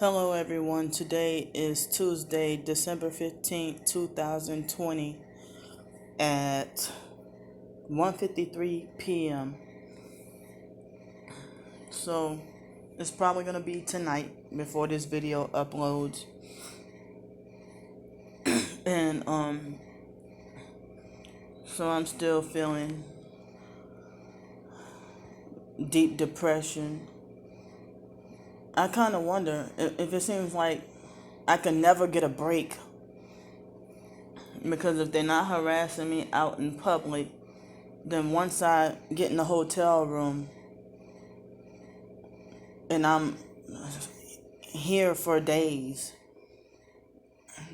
Hello everyone. Today is Tuesday, December 15th, 2020 at 1:53 p.m. So, it's probably going to be tonight before this video uploads. And so I'm still feeling deep depression. I kind of wonder if it seems like I can never get a break, because if they're not harassing me out in public, then once I get in the hotel room and I'm here for days,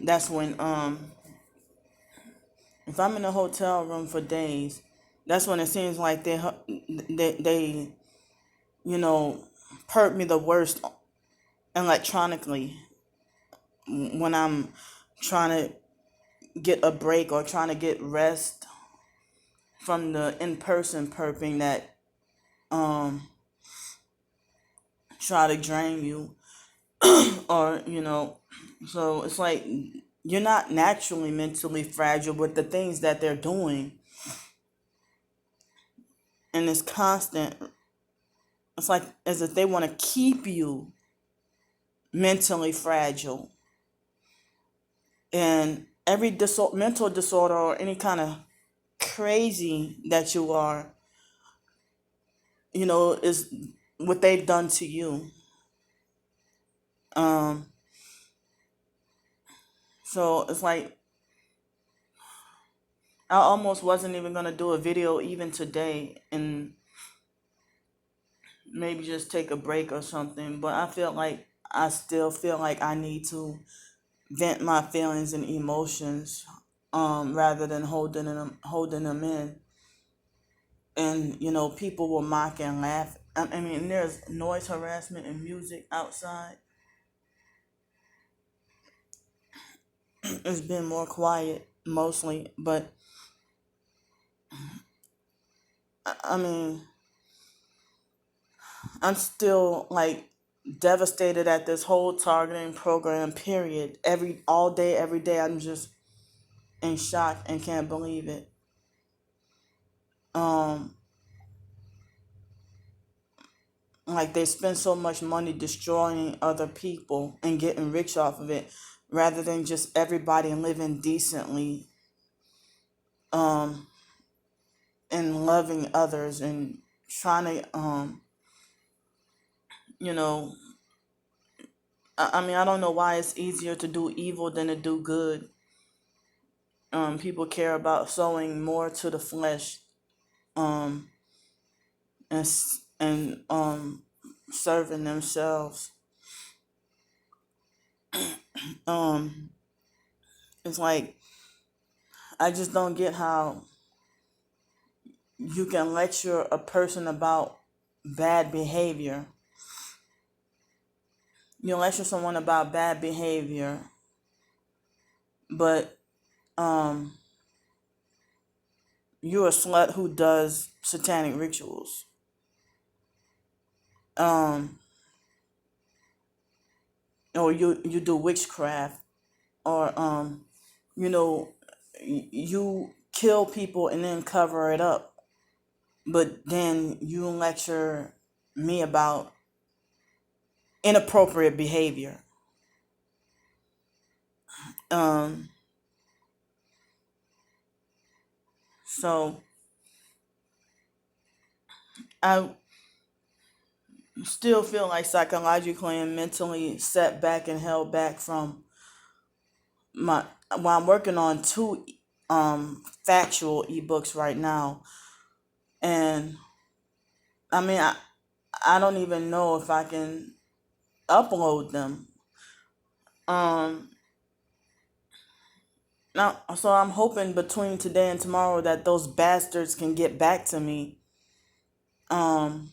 that's when if I'm in a hotel room for days, that's when it seems like they you know hurt me the worst electronically, when I'm trying to get a break or trying to get rest from the in-person perping that um try to drain you. Or so it's like you're not naturally mentally fragile, with the things that they're doing, and it's constant. It's like as if they want to keep you mentally fragile. And every mental disorder or any kind of crazy that you are, is what they've done to you. Um, so it's like I almost wasn't even gonna do a video even today, and maybe just take a break or something. But I still feel like I need to vent my feelings and emotions, rather than holding them in. And people will mock and laugh. I mean, there's noise harassment and music outside. It's been more quiet mostly, but I mean, I'm still like devastated at this whole targeting program. Period. All day, every day, I'm just in shock and can't believe it. Um, like they spend so much money destroying other people and getting rich off of it, rather than just everybody living decently, um, and loving others and trying to, you know, I mean, I don't know why it's easier to do evil than to do good. People care about sowing more to the flesh, um, and serving themselves. Um, it's like I just don't get how you can lecture a person about bad behavior. You lecture someone about bad behavior, but um, you're a slut who does satanic rituals. Um, or you do witchcraft, or you know, you kill people and then cover it up. But then you lecture me about inappropriate behavior. Um, so I still feel like psychologically and mentally set back and held back from my. Well, I'm working on two factual ebooks right now, and I mean I don't even know if I can upload them. Um, Now, so I'm hoping between today and tomorrow that those bastards can get back to me. Um,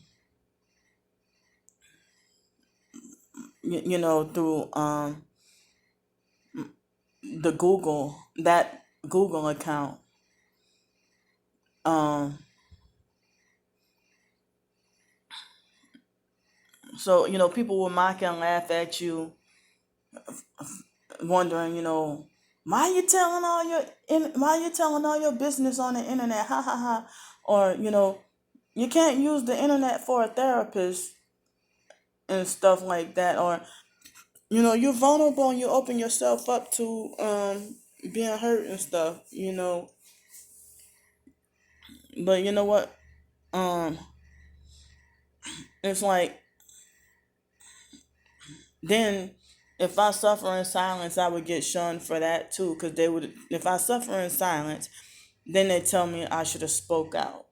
through the Google account. Um, so people will mock and laugh at you wondering, why you telling all your business on the internet? Ha ha ha. Or, you can't use the internet for a therapist and stuff like that. Or, you're vulnerable and you open yourself up to being hurt and stuff, But you know what? Um, it's like then if I suffer in silence, I would get shunned for that too. Cause they would, if I suffer in silence, then they tell me I should have spoke out.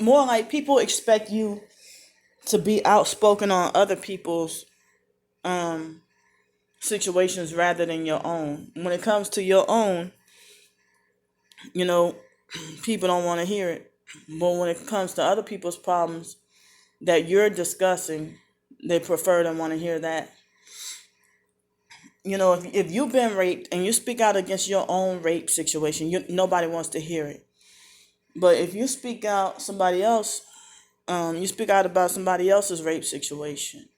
More like people expect you to be outspoken on other people's um situations rather than your own. When it comes to your own, you know, people don't want to hear it. But when it comes to other people's problems that you're discussing, they prefer to want to hear that. If you've been raped and you speak out against your own rape situation, nobody wants to hear it. But if you speak out somebody else, you speak out about somebody else's rape situation,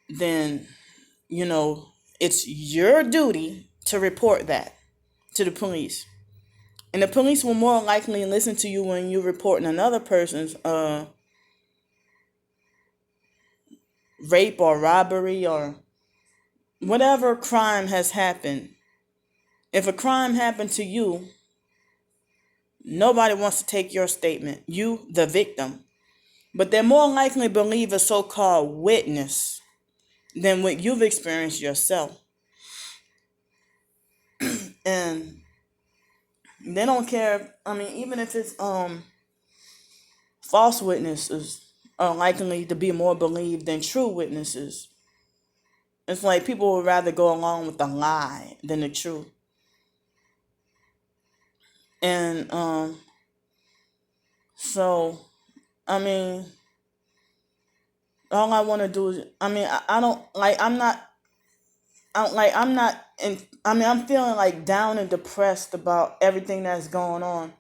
then you know it's your duty to report that to the police. And the police will more likely listen to you when you're reporting another person's rape or robbery or whatever crime has happened. If a crime happened to you, nobody wants to take your statement, you, the victim. But they're more likely to believe a so-called witness than what you've experienced yourself. And they don't care. I mean, even if it's false witnesses are likely to be more believed than true witnesses. It's like people would rather go along with the lie than the truth. And so I mean, all I want to do is, I mean, I don't like, I'm not in, I mean, I'm feeling like down and depressed about everything that's going on.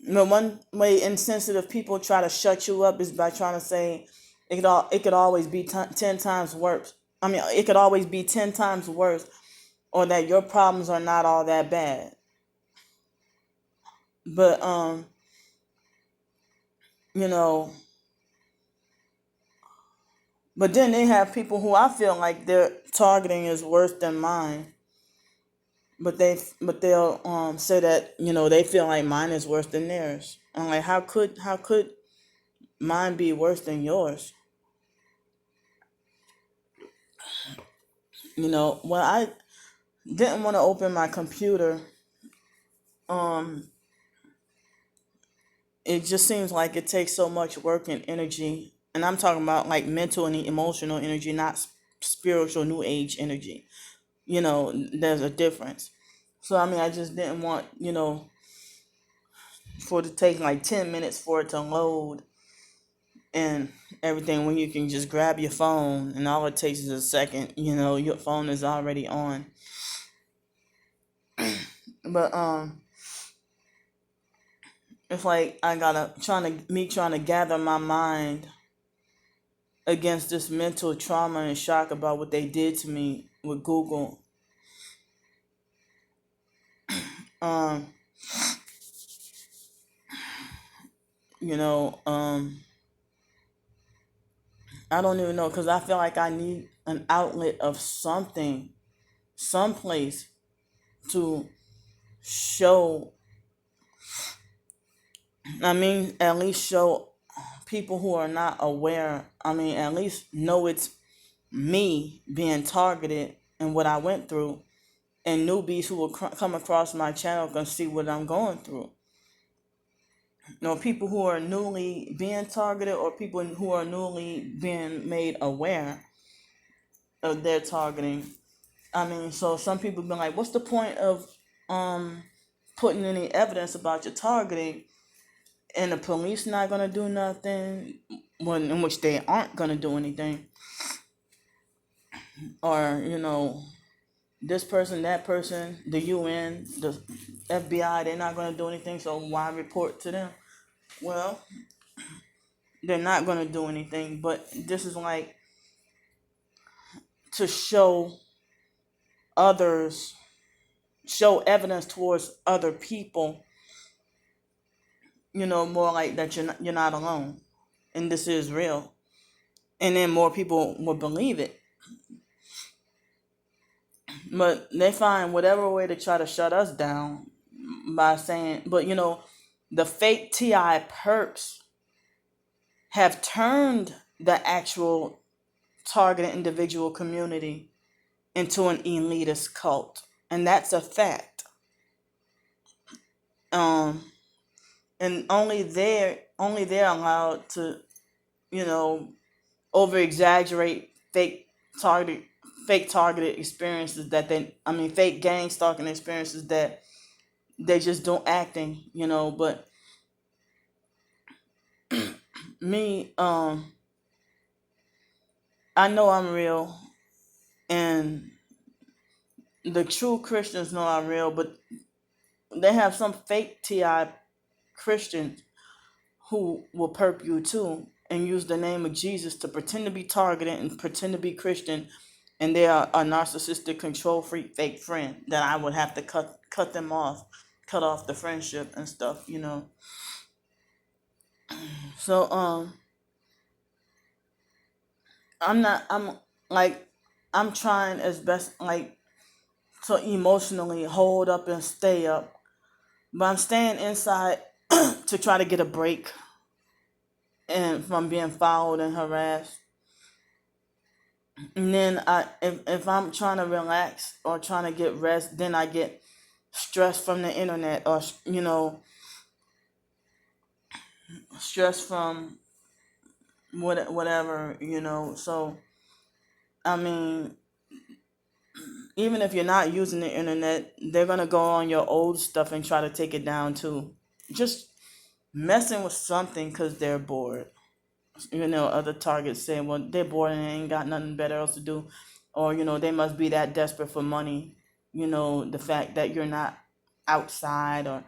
One way insensitive people try to shut you up is by trying to say it could always be 10 times worse. I mean, it could always be 10 times worse, or that your problems are not all that bad. But you know, but then they have people who I feel like their targeting is worse than mine. But they'll say that they feel like mine is worse than theirs. I'm like, how could mine be worse than yours? When I didn't want to open my computer, um, it just seems like it takes so much work and energy, and I'm talking about like mental and emotional energy, not spiritual new age energy. There's a difference. So I mean, I just didn't want for it to take like 10 minutes for it to load and everything, when you can just grab your phone and all it takes is a second, your phone is already on. But it's like I gotta trying to gather my mind against this mental trauma and shock about what they did to me with Google. um you know um I don't even know, because I feel like I need an outlet of something, someplace to show. I mean, at least show people who are not aware. I mean, at least know it's me being targeted and what I went through. And newbies who will come across my channel can see what I'm going through. People who are newly being targeted, or people who are newly being made aware of their targeting. I mean, so some people have been like, what's the point of putting any evidence about your targeting, and the police not gonna do nothing, when in which they aren't gonna do anything, or this person, that person, the UN, the FBI, they're not gonna do anything, so why report to them? Well, they're not gonna do anything, but this is like to others, show evidence towards other people, more like that you're not alone, and this is real, and then more people will believe it. But they find whatever way to try to shut us down by saying, but the fake TI perks have turned the actual targeted individual community into an elitist cult, and that's a fact. Um, and only they're allowed to, you know, over exaggerate targeted fake targeted experiences that fake gang stalking experiences that they just don't acting, but me, I know I'm real, and the true Christians know I'm real, but they have some fake TI Christians who will perp you too and use the name of Jesus to pretend to be targeted and pretend to be Christian, and they are a narcissistic control freak fake friend that I would have to cut them off, cut off the friendship and stuff, So I'm like I'm trying as best like to emotionally hold up and stay up, but I'm staying inside to try to get a break and from being followed and harassed. And then if I'm trying to relax or trying to get rest, then I get stress from the internet, or stress from whatever. So I mean, even if you're not using the internet, they're gonna go on your old stuff and try to take it down too. Just messing with something because they're bored. Other targets say, well, they're bored and they ain't got nothing better else to do, or they must be that desperate for money. The fact that you're not outside, or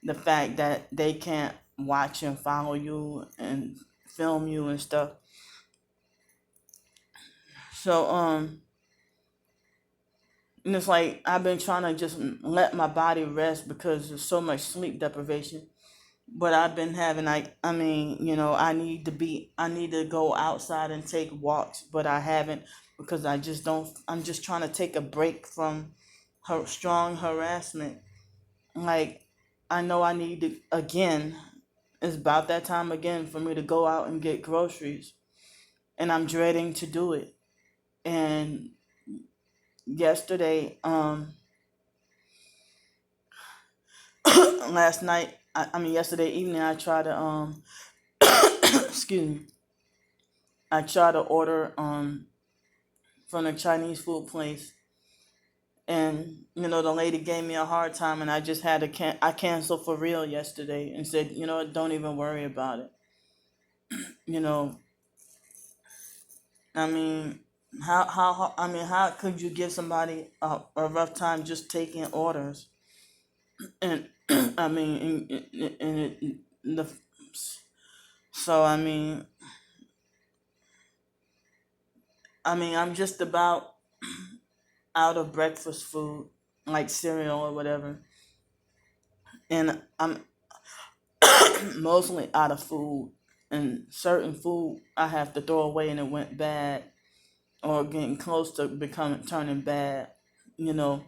the fact that they can't watch and follow you and film you and stuff. So and it's like I've been trying to just let my body rest because there's so much sleep deprivation. But I've been having I need to go outside and take walks, but I haven't, because I just don't. I'm just trying to take a break from her strong harassment. Like, I know I need to again. It's about that time again for me to go out and get groceries, and I'm dreading to do it. And yesterday, last night, yesterday evening, I tried to excuse me. I tried to order from a Chinese food place, and the lady gave me a hard time, and I just had to I canceled for real yesterday and said, don't even worry about it. you know I mean, how could you give somebody a rough time just taking orders? And I mean, the so I'm just about out of breakfast food, like cereal or whatever, and I'm mostly out of food, and certain food I have to throw away and it went bad, or getting close to becoming turning bad, you know.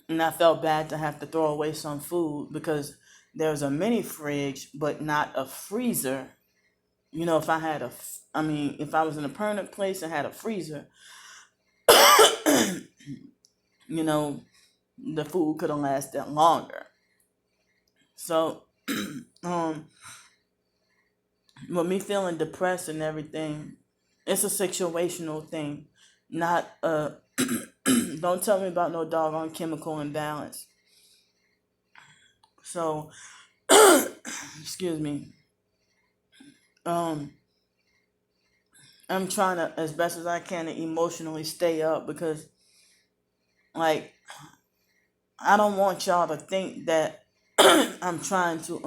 And I felt bad to have to throw away some food because there's a mini fridge but not a freezer. If I had if I was in a permanent place and had a freezer, you know, the food could have lasted longer. So, um, with me feeling depressed and everything, it's a situational thing, not a. Don't tell me about no doggone chemical imbalance. So, excuse me. Um, I'm trying to, as best as I can, to emotionally stay up because, like, I don't want y'all to think that I'm trying to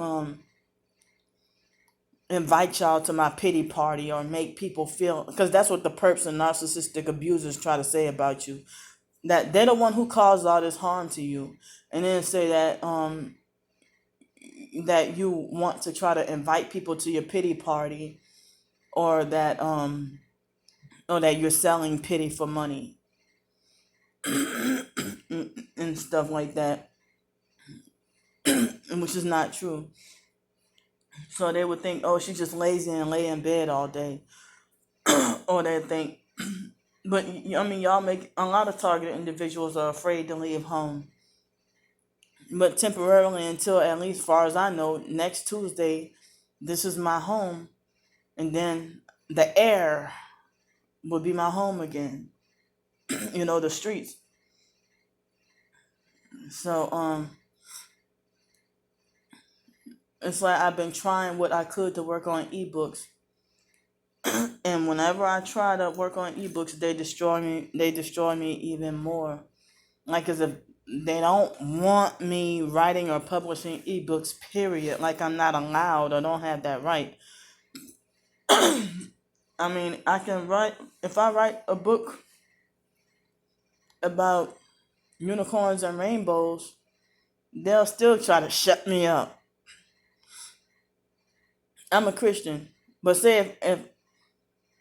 invite y'all to my pity party or make people feel, because that's what the perps and narcissistic abusers try to say about you, that they're the one who caused all this harm to you, and then say that you want to try to invite people to your pity party, or that you're selling pity for money and stuff like that, which is not true. So they would think, oh, she's just lazy and lay in bed all day. Or they think, but I mean, y'all make a lot of targeted individuals are afraid to leave home. But temporarily, until at least far as I know, next Tuesday, this is my home. And then the air will be my home again. The streets. So, it's like I've been trying what I could to work on ebooks. And whenever I try to work on ebooks, they destroy me even more. Like, as if they don't want me writing or publishing ebooks, period. Like I'm not allowed or don't have that right. I mean, I can write, if I write a book about unicorns and rainbows, they'll still try to shut me up. I'm a Christian. But say if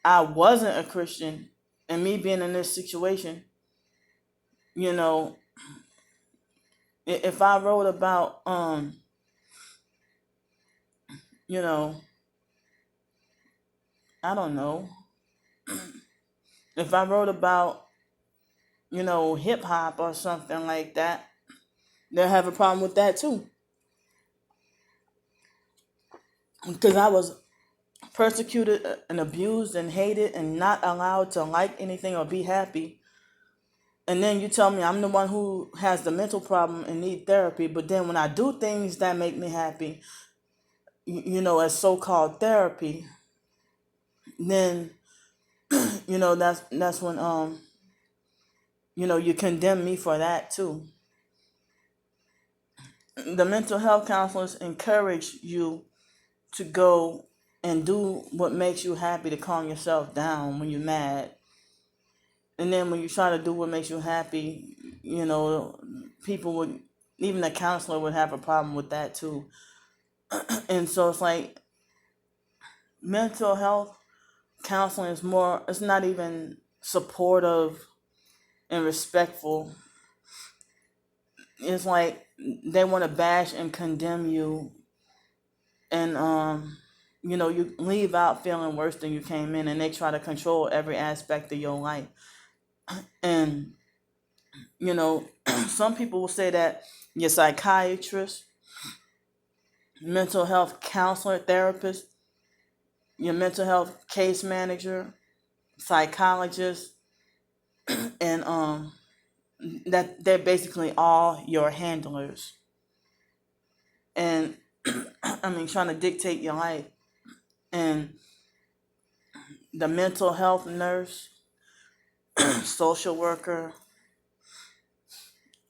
I wasn't a Christian, and me being in this situation, if I wrote about, I don't know, if I wrote about, hip hop or something like that, they'll have a problem with that too. Because I was persecuted and abused and hated and not allowed to like anything or be happy. And then you tell me I'm the one who has the mental problem and need therapy. But then when I do things that make me happy, as so-called therapy, then, that's when, you condemn me for that too. The mental health counselors encourage you to go and do what makes you happy to calm yourself down when you're mad. And then when you try to do what makes you happy, people would, even the counselor would have a problem with that too. And so it's like mental health counseling is more, it's not even supportive and respectful. It's like they want to bash and condemn you, and you leave out feeling worse than you came in, and they try to control every aspect of your life. And some people will say that your psychiatrist, mental health counselor, therapist, your mental health case manager, psychologist, and that they're basically all your handlers. And I mean, trying to dictate your life. And the mental health nurse, social worker,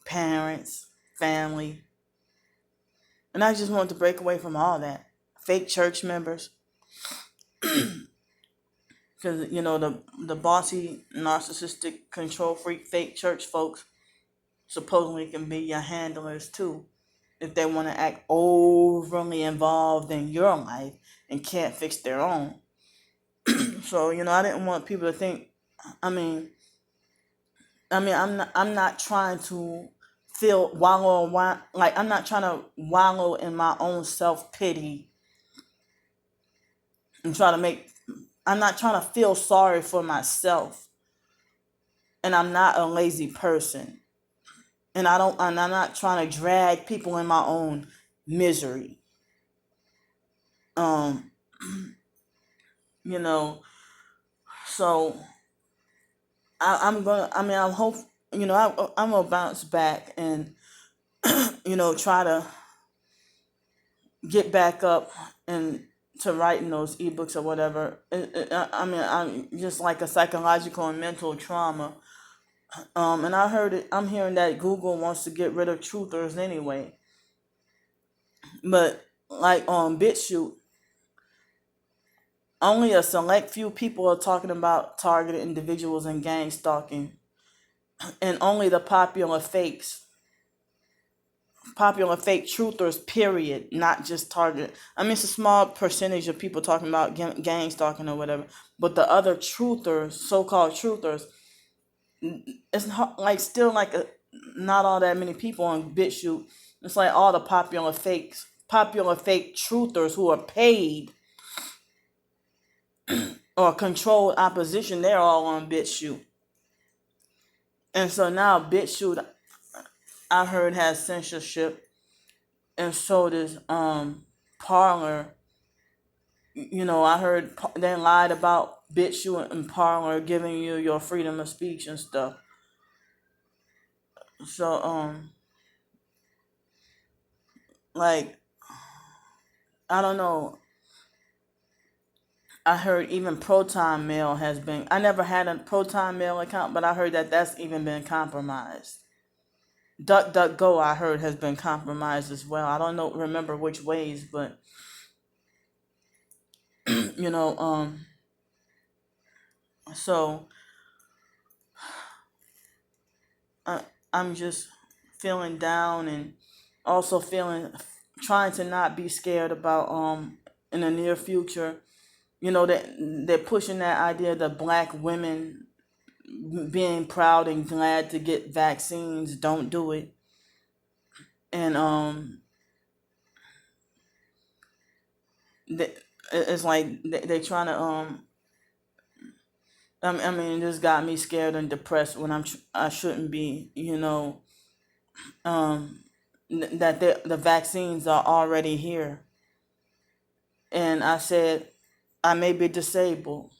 parents, family. And I just wanted to break away from all that. Fake church members. Because, the bossy, narcissistic, control freak, fake church folks supposedly can be your handlers too, if they want to act overly involved in your life and can't fix their own. So, I didn't want people to think, I'm not trying to I'm not trying to wallow in my own self-pity and I'm not trying to feel sorry for myself. And I'm not a lazy person. And I'm not trying to drag people in my own misery. So I'm gonna bounce back and, try to get back up and to writing those ebooks or whatever. I'm just like a psychological and mental trauma. And I'm hearing that Google wants to get rid of truthers anyway. But like on BitChute, only a select few people are talking about targeted individuals and gang stalking, and only the popular fake truthers, period, not just target. I mean, it's a small percentage of people talking about gang stalking or whatever, but the other truthers, so-called truthers, it's not, like still like not all that many people on BitChute. It's like all the popular fake truthers who are paid or controlled opposition. They're all on BitChute, and so now BitChute, I heard, has censorship, and so does Parler. I heard they lied about BitChute and Parler giving you your freedom of speech and stuff. So like, I don't know. I heard even Proton Mail has been. I never had a Proton Mail account, but I heard that that's even been compromised. DuckDuckGo, I heard, has been compromised as well. I don't remember which ways, but you know, so I'm just feeling down, and also trying to not be scared about in the near future. That they're pushing that idea that black women being proud and glad to get vaccines, don't do it. And it's like they're trying to I mean, this got me scared and depressed when I shouldn't be. That the vaccines are already here, and I said I may be disabled,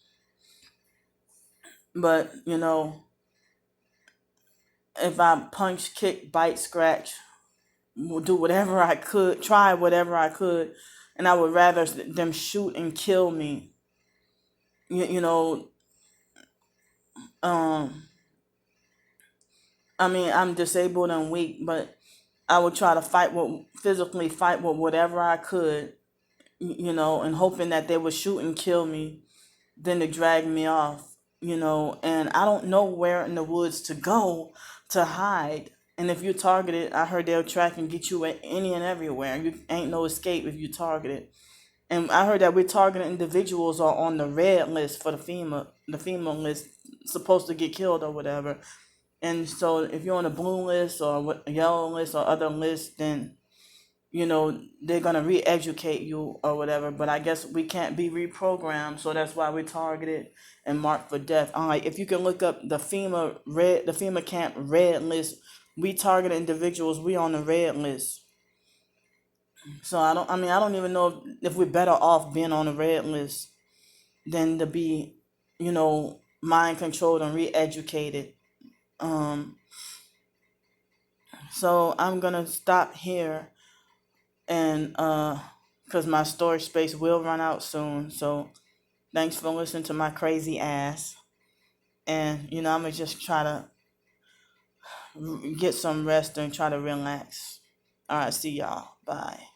but if I punch, kick, bite, scratch, do whatever I could, try whatever I could, and I would rather them shoot and kill me. You know, I mean, I'm disabled and weak, but I would try to physically fight with whatever I could, and hoping that they would shoot and kill me, then to drag me off, and I don't know where in the woods to go to hide. And if you're targeted, I heard they'll track and get you any and everywhere. You ain't no escape if you targeted. And I heard that we're targeting individuals are on the red list for the FEMA list, supposed to get killed or whatever. And so if you're on a blue list or a yellow list or other lists, then they're gonna re-educate you or whatever. But I guess we can't be reprogrammed, so that's why we're targeted and marked for death. Like, if you can look up the FEMA camp red list, we target individuals. We on the red list. So I don't even know if we're better off being on the red list than to be, mind controlled and re-educated. So I'm gonna stop here, and because my storage space will run out soon. So thanks for listening to my crazy ass, and I'm gonna just try to get some rest and try to relax. All right, see y'all. Bye.